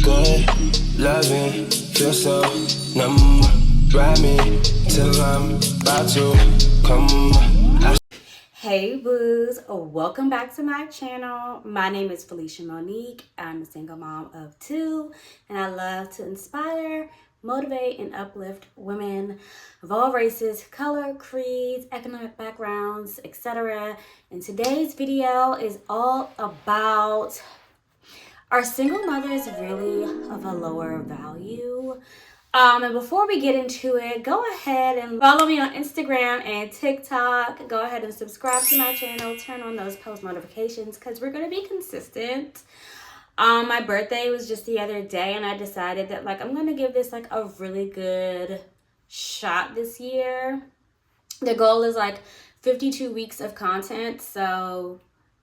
Good, loving, feel so numb. Ride me till I'm about to come. Hey boos, welcome back to my channel. My name is Felicia Monique. I'm a single mom of 2, and I love to inspire, motivate, and uplift women of all races, color, creeds, economic backgrounds, etc. And today's video is all about, are single mothers really of a lower value? And before we get into it, go ahead and follow me on Instagram and TikTok. Go ahead and subscribe to my channel. Turn on those post notifications because we're going to be consistent. My birthday was just the other day, and I decided that I'm going to give this a really good shot this year. The goal is 52 weeks of content. So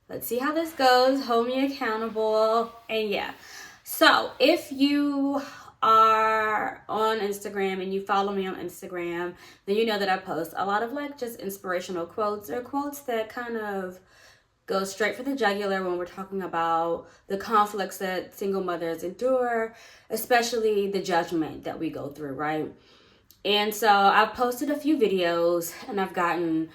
let's see how this goes. Hold me accountable. And yeah. So if you are on Instagram and you follow me on Instagram, then you know that I post a lot of just inspirational quotes, or quotes that kind of go straight for the jugular when we're talking about the conflicts that single mothers endure, especially the judgment that we go through, right? And so I've posted a few videos and I've gotten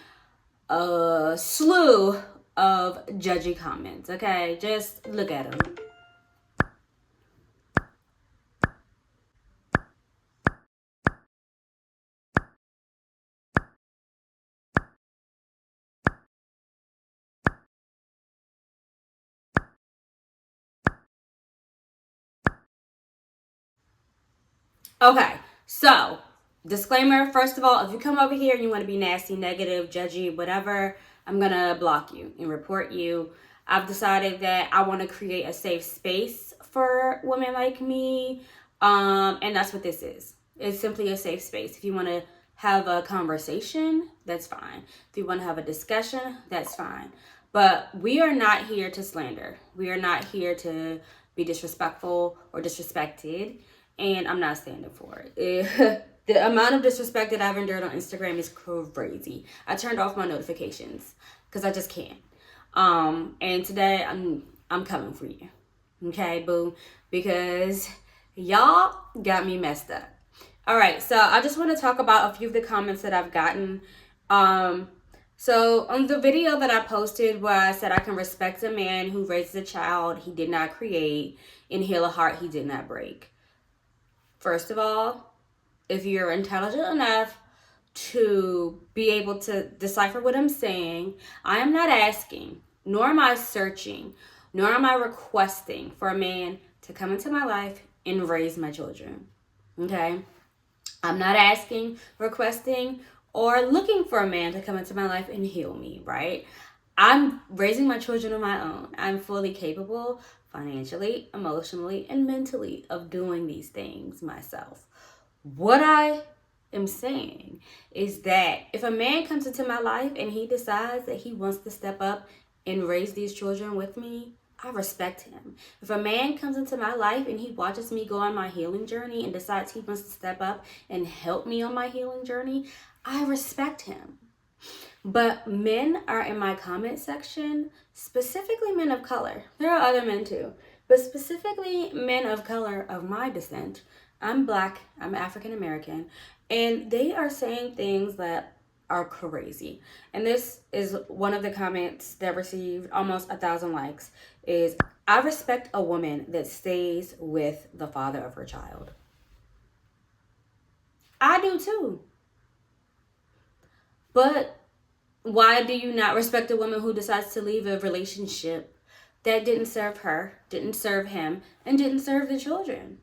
a slew of judgy comments. Okay, just look at them. Okay, so disclaimer, first of all, if you come over here and you want to be nasty, negative, judgy, whatever, I'm gonna block you and report you. I've decided that I want to create a safe space for women like me, and that's what this is. It's simply a safe space. If you want to have a conversation, that's fine. If you want to have a discussion, that's fine. But we are not here to slander. We are not here to be disrespectful or disrespected, and I'm not standing for it. The amount of disrespect that I've endured on Instagram is crazy. I turned off my notifications because I just can't. And today I'm coming for you. Okay, boo, because y'all got me messed up. All right, so I just want to talk about a few of the comments that I've gotten. So on the video that I posted where I said I can respect a man who raises a child he did not create and heal a heart he did not break. First of all, if you're intelligent enough to be able to decipher what I'm saying, I am not asking, nor am I searching, nor am I requesting for a man to come into my life and raise my children. Okay? I'm not asking, requesting, or looking for a man to come into my life and heal me, right? I'm raising my children on my own. I'm fully capable financially, emotionally, and mentally of doing these things myself. What I am saying is that if a man comes into my life and he decides that he wants to step up and raise these children with me, I respect him. If a man comes into my life and he watches me go on my healing journey and decides he wants to step up and help me on my healing journey, I respect him. But men are in my comment section, specifically men of color. There are other men too, but specifically men of color of my descent. I'm Black, I'm African American, and they are saying things that are crazy. And this is one of the comments that received almost 1,000 likes, is I respect a woman that stays with the father of her child. I do too. But why do you not respect a woman who decides to leave a relationship that didn't serve her, didn't serve him, and didn't serve the children?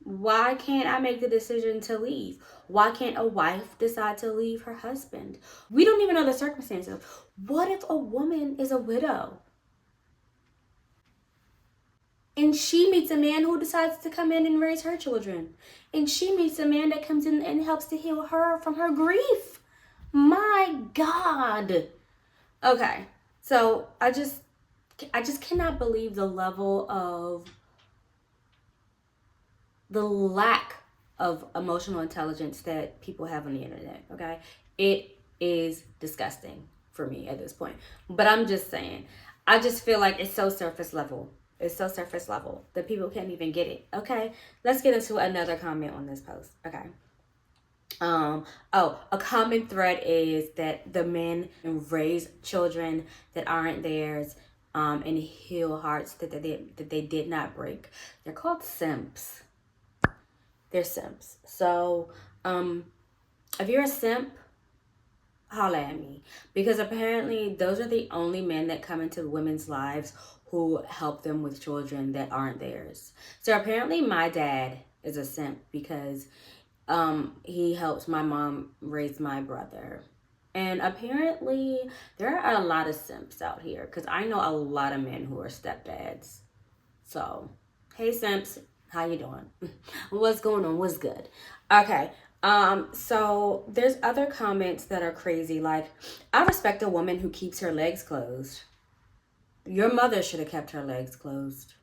Why can't I make the decision to leave? Why can't a wife decide to leave her husband? We don't even know the circumstances. What if a woman is a widow and she meets a man who decides to come in and raise her children, and she meets a man that comes in and helps to heal her from her grief? My God. Okay, so I just cannot believe the level of the lack of emotional intelligence that people have on the internet. Okay, it is disgusting for me at this point. But I'm just saying, I just feel like it's so surface level. It's so surface level that people can't even get it. Okay, let's get into another comment on this post. Okay. A common thread is that the men raise children that aren't theirs, and heal hearts that they did not break. They're called simps. They're simps. So, if you're a simp, holla at me, because apparently those are the only men that come into women's lives who help them with children that aren't theirs. So apparently my dad is a simp because he helps my mom raise my brother. And apparently there are a lot of simps out here, because I know a lot of men who are stepdads. So hey simps, how you doing? What's going on? What's good? Okay. So there's other comments that are crazy, like, I respect a woman who keeps her legs closed. Your mother should have kept her legs closed.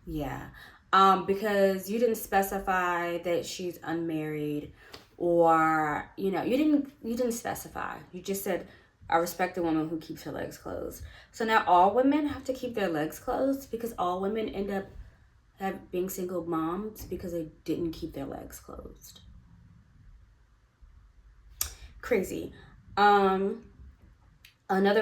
Yeah. Because you didn't specify that she's unmarried, or you didn't specify. You just said, I respect a woman who keeps her legs closed. So now all women have to keep their legs closed, because all women end up being single moms because they didn't keep their legs closed. Crazy. Another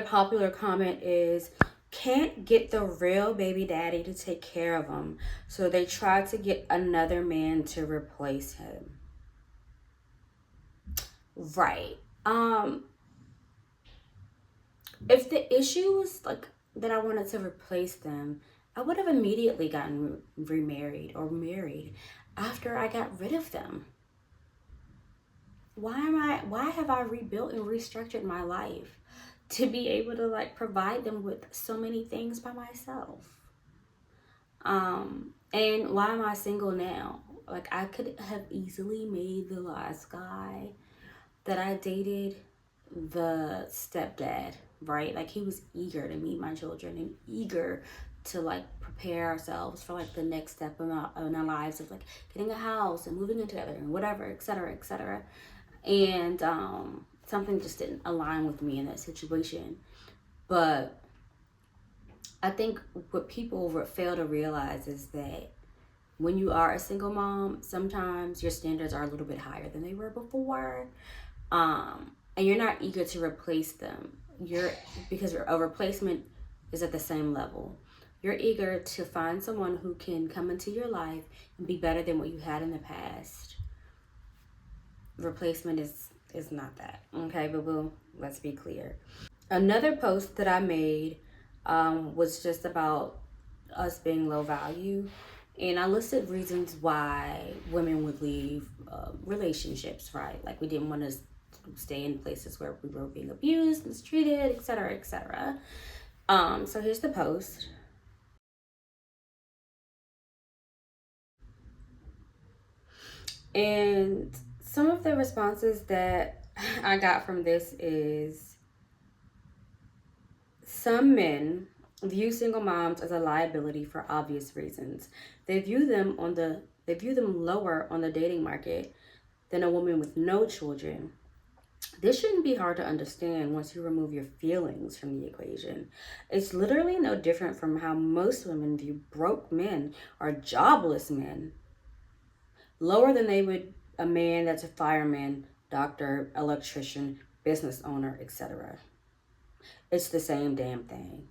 popular comment is, can't get the real baby daddy to take care of them, so they try to get another man to replace him. Right. If the issue was like that I wanted to replace them, I would have immediately gotten remarried or married after I got rid of them. Why have I rebuilt and restructured my life to be able to like provide them with so many things by myself? And why am I single now? Like, I could have easily made the last guy that I dated the stepdad, right? Like, he was eager to meet my children and eager to like prepare ourselves for like the next step in our lives of like getting a house and moving in together and whatever, etc., etc. And something just didn't align with me in that situation. But I think what people fail to realize is that when you are a single mom, sometimes your standards are a little bit higher than they were before, and you're not eager to replace them. Because a replacement is at the same level. You're eager to find someone who can come into your life and be better than what you had in the past. Replacement is not that. Okay, boo-boo, let's be clear. Another post that I made was just about us being low value. And I listed reasons why women would leave relationships, right? Like, we didn't want to stay in places where we were being abused, mistreated, etc., etc. So here's the post. And some of the responses that I got from this is, some men view single moms as a liability for obvious reasons. They view them lower on the dating market than a woman with no children. This shouldn't be hard to understand once you remove your feelings from the equation. It's literally no different from how most women view broke men or jobless men lower than they would a man that's a fireman, doctor, electrician, business owner, etc. It's the same damn thing.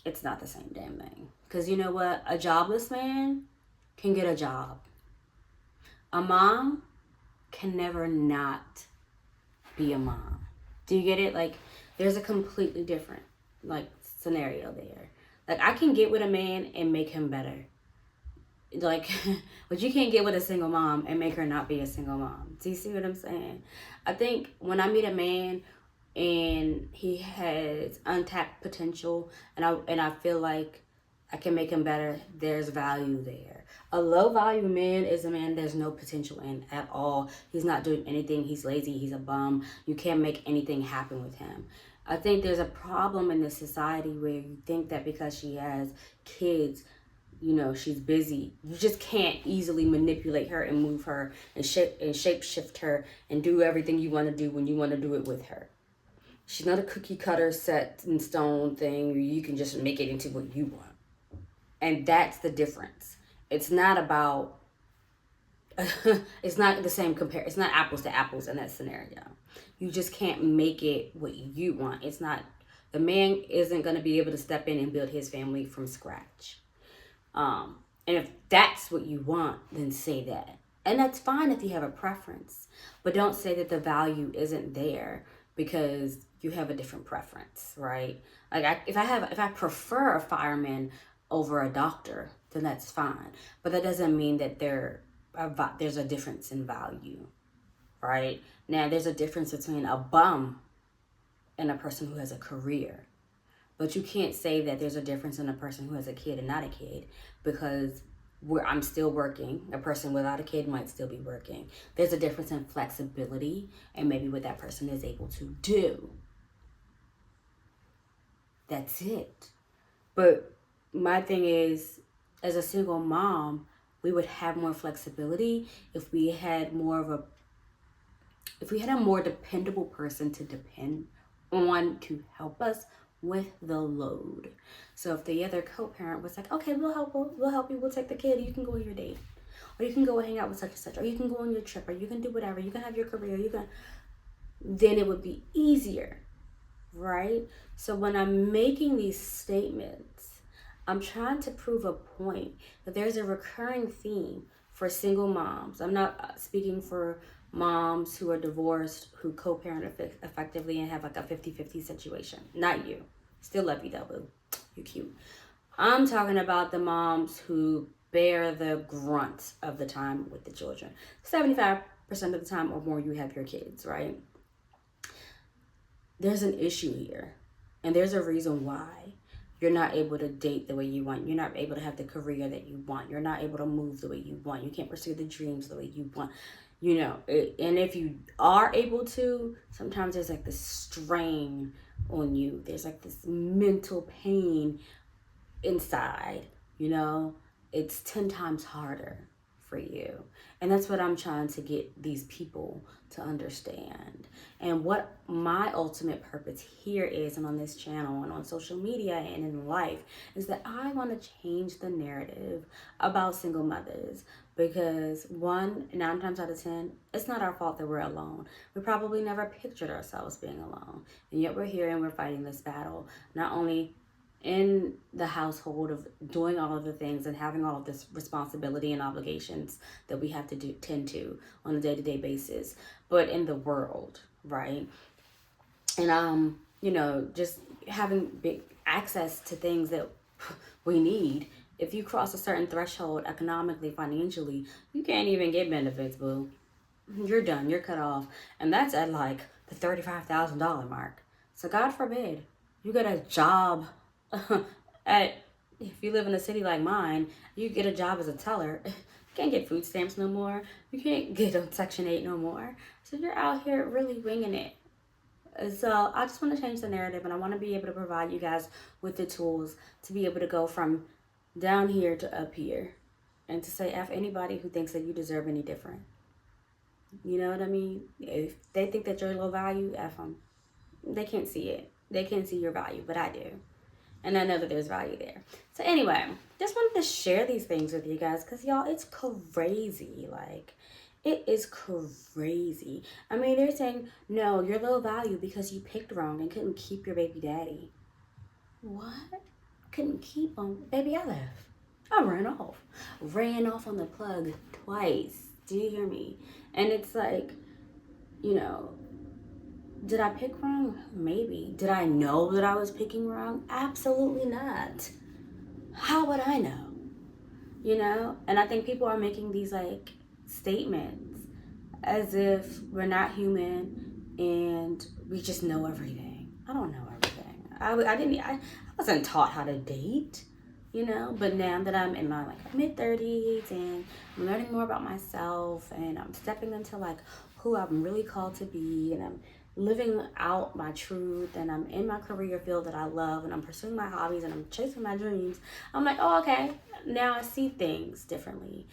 It's not the same damn thing. Because you know what? A jobless man can get a job. A mom can never not be a mom. Do you get it? Like, there's a completely different like scenario there. Like, I can get with a man and make him better. Like, but you can't get with a single mom and make her not be a single mom. Do you see what I'm saying? I think when I meet a man and he has untapped potential, and I feel like I can make him better, there's value there. A low value man is a man there's no potential in at all. He's not doing anything. He's lazy. He's a bum. You can't make anything happen with him. I think there's a problem in this society where you think that because she has kids, you know, she's busy, you just can't easily manipulate her and move her and shape shift her and do everything you want to do when you want to do it with her. She's not a cookie cutter set in stone thing where you can just make it into what you want. And that's the difference. It's not about, it's not the same compare. It's not apples to apples in that scenario. You just can't make it what you want. It's not, the man isn't going to be able to step in and build his family from scratch. And if that's what you want, then say that. And that's fine if you have a preference, but don't say that the value isn't there because you have a different preference, right? Like if I prefer a fireman over a doctor, then that's fine. But that doesn't mean that there's a difference in value, right? Now there's a difference between a bum and a person who has a career. But you can't say that there's a difference in a person who has a kid and not a kid, because I'm still working. A person without a kid might still be working. There's a difference in flexibility and maybe what that person is able to do. That's it. But my thing is, as a single mom, we would have more flexibility if we had a more dependable person to depend on to help us with the load. So if the other co-parent was like, okay, we'll help you, we'll take the kid, you can go on your date, or you can go hang out with such and such, or you can go on your trip, or you can do whatever, you can have your career, then it would be easier, right? So when I'm making these statements, I'm trying to prove a point that there's a recurring theme for single moms. I'm not speaking for moms who are divorced, who co-parent effectively and have like a 50-50 situation. Not you. Still love you though, boo. You cute. I'm talking about the moms who bear the grunt of the time with the children. 75% of the time or more you have your kids, right? There's an issue here. And there's a reason why you're not able to date the way you want. You're not able to have the career that you want. You're not able to move the way you want. You can't pursue the dreams the way you want. And if you are able to, sometimes there's like this strain on you. There's like this mental pain inside, it's 10 times harder for you. And that's what I'm trying to get these people to understand. And what my ultimate purpose here is, and on this channel and on social media and in life, is that I want to change the narrative about single mothers. Because 9 times out of 10, it's not our fault that we're alone. We probably never pictured ourselves being alone. And yet we're here and we're fighting this battle, not only in the household of doing all of the things and having all of this responsibility and obligations that we have to tend to on a day-to-day basis, but in the world, right? And just having big access to things that we need. If you cross a certain threshold economically, financially, you can't even get benefits, boo. You're done. You're cut off. And that's at like the $35,000 mark. So God forbid you get a job if you live in a city like mine, you get a job as a teller. You can't get food stamps no more. You can't get on Section 8 no more. So you're out here really winging it. So I just want to change the narrative, and I want to be able to provide you guys with the tools to be able to go from down here to up here, and to say F anybody who thinks that you deserve any different. You know what I mean? If they think that you're low value, F them. They can't see it. They can't see your value, but I do. And I know that there's value there. So anyway, just wanted to share these things with you guys because, y'all, it's crazy. Like, it is crazy. I mean, they're saying, no, you're low value because you picked wrong and couldn't keep your baby daddy. What? Couldn't keep him? Baby, I left. I ran off. Ran off on the plug twice. Do you hear me? And it's like, did I pick wrong? Maybe. Did I know that I was picking wrong? Absolutely not. How would I know? And I think people are making these like statements as if we're not human and we just know everything. I don't know everything. I wasn't taught how to date, but now that I'm in my like mid-30s and I'm learning more about myself and I'm stepping into like who I'm really called to be, and I'm living out my truth, and I'm in my career field that I love, and I'm pursuing my hobbies, and I'm chasing my dreams, I'm like, oh, okay, now I see things differently.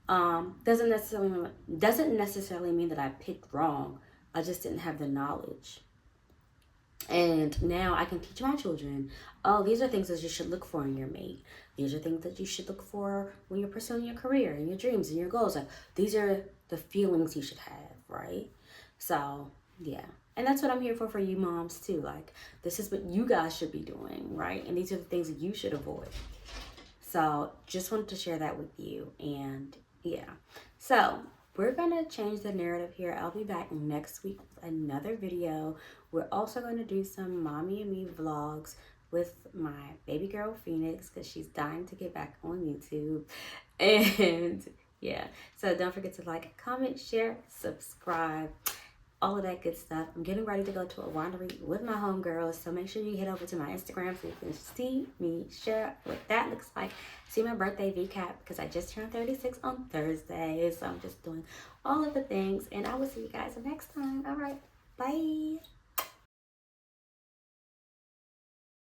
Doesn't necessarily mean that I picked wrong. I just didn't have the knowledge. And now I can teach my children, oh, these are things that you should look for in your mate. These are things that you should look for when you're pursuing your career and your dreams and your goals. Like, these are the feelings you should have, right? So, yeah. And that's what I'm here for you moms too. Like, this is what you guys should be doing, right? And these are the things that you should avoid. So, just wanted to share that with you. And yeah. So, we're going to change the narrative here. I'll be back next week with another video. We're also going to do some mommy and me vlogs with my baby girl Phoenix, because she's dying to get back on YouTube. And yeah, so don't forget to like, comment, share, subscribe, all of that good stuff. I'm getting ready to go to a winery with my homegirls, so make sure you head over to my Instagram so you can see me share what that looks like. See my birthday VCAP, because I just turned 36 on Thursday, so I'm just doing all of the things, and I will see you guys next time. All right, bye.